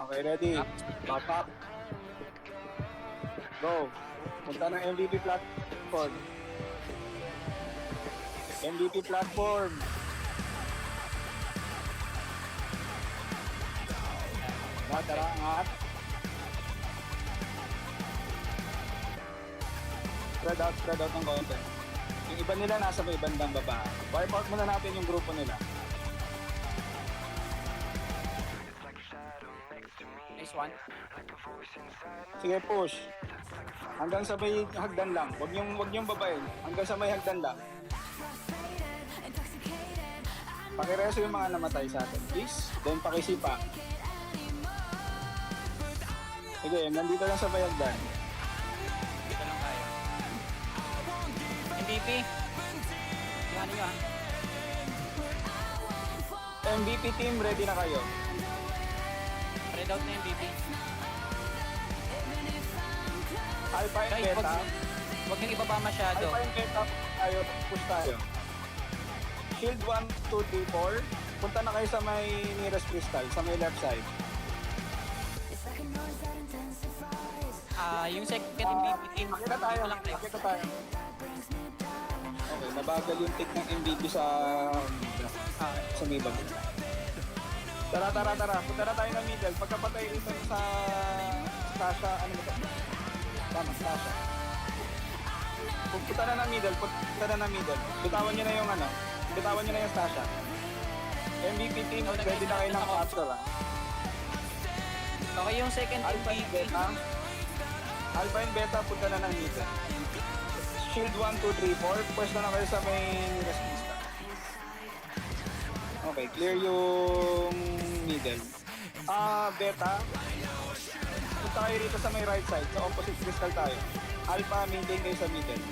Okay, ready? Back up. Go. Punta ng MVP platform. MVP platform. Tara, angat. Spread out ng konti. Yung iba nila nasa may bandang baba. Wipe out muna natin yung grupo nila. Nice one. Sige, push. Hanggang sa may hagdan lang. Huwag niyong babayin. Hanggang sa may hagdan lang. Pakireso yung mga namatay sa atin, please. Then pakisipa. Sige, nandito lang sa may hagdan. Dito lang tayo. MVP. Yan nyo ah. MVP team, ready na kayo. Spread out na MVP. Alpha and Guys, Beta. Huwag nyo ibaba masyado. Alpha and Beta, tayo. Push tayo. Shield 1, 2, 3, 4. Punta na kayo sa may nearest crystal, sa may left side. Yung second MVP team. Pakita tayo. Dito lang kayo. Pakita tayo. Okay, nabagal yung tick ng MVP sa may bag. Tara. Punta na tayo ng middle. Pagkapatay rito sa Sasha, ano ba ito? Tama, Sasha. Punta na ng middle. Bitawan nyo na yung bitawan nyo na yung Sasha. MVP team, ready na kayo ng capture. Okay, yung second Alpha and MVP. Beta. Alpha and Beta, punta na ng middle. Shield 1, 2, 3, 4. Pwes na kayo sa may nearest crystal. Okay, clear yung middle. Beta. Punta kayo rito sa may right side. Sa opposite crystal tayo. Alpha, maintain kayo sa middle.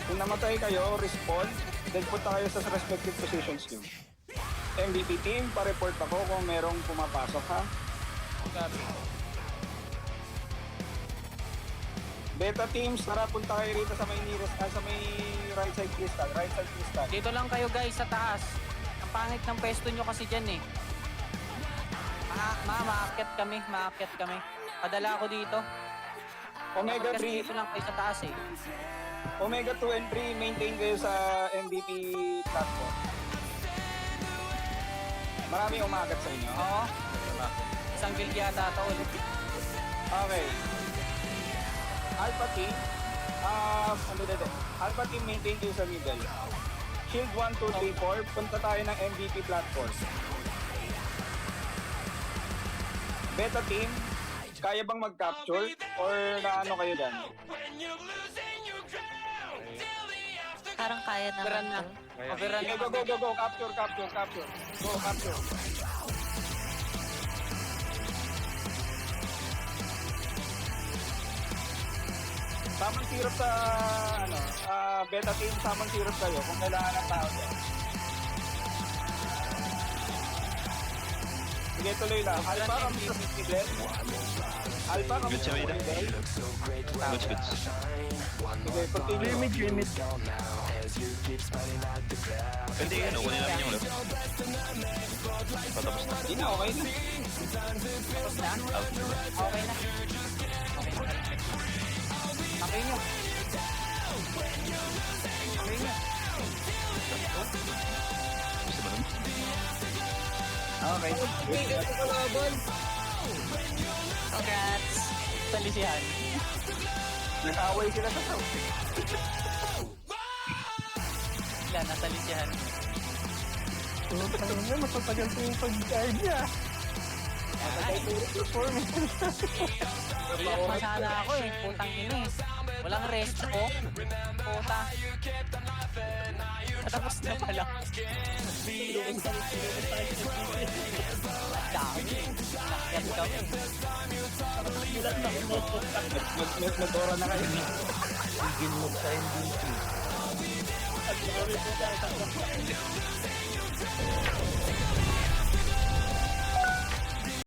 Kung namatay kayo, respawn. Then punta kayo sa respective positions nyo. MVP team, pa-report ako kung merong pumapasok ha. Beta teams, tara punta kayo rito sa may nearest, sa may right side crystal. Dito lang kayo guys sa taas. Ang pangit ng pwesto nyo kasi dyan eh. Maakyat kami. Padala ako dito. Omega Kasi 3, dito lang kayo sa taas eh. Omega 2 and 3, maintain kayo sa MVP platform. Marami umagat sa inyo. Oo. Isang build yata ito ulit. Okay. Alpha team, Alpha team, maintain kayo sa middle. Shield 1, 2, 3, 4, punta tayo ng MVP platform. Beta team, kaya bang mag-capture? Or naano kayo dyan? Parang kaya Overrun naman na. to. Overrun Okay, na. go. Capture. Go, capture. Tamang syrup sa, beta team, tamang syrup kayo kung kailangan ng tao dyan. Sige, tuloy lang. Alpha, kami sa middle. Alpha, kami Good sa sa middle. middle. Goods. Sige, continue. Limit. Pwede kunin namin yung left. Patapos na. Hindi na, okay na. Tapos na? Okay na. Okay nyo. Gusto ba nun? Okay. Congrats. Salisihan. Nag-away sila sa south. Sila, nasalisihan. Matagal po yung pag-guide niya. Matagal po yung performance. Iyak pa sana ako eh. Putang ina eh. Walang rest ko. Puta. Tapos na pala. Dami. Yan kami. Nag-ora na kayo. Bigin mo sa MVP.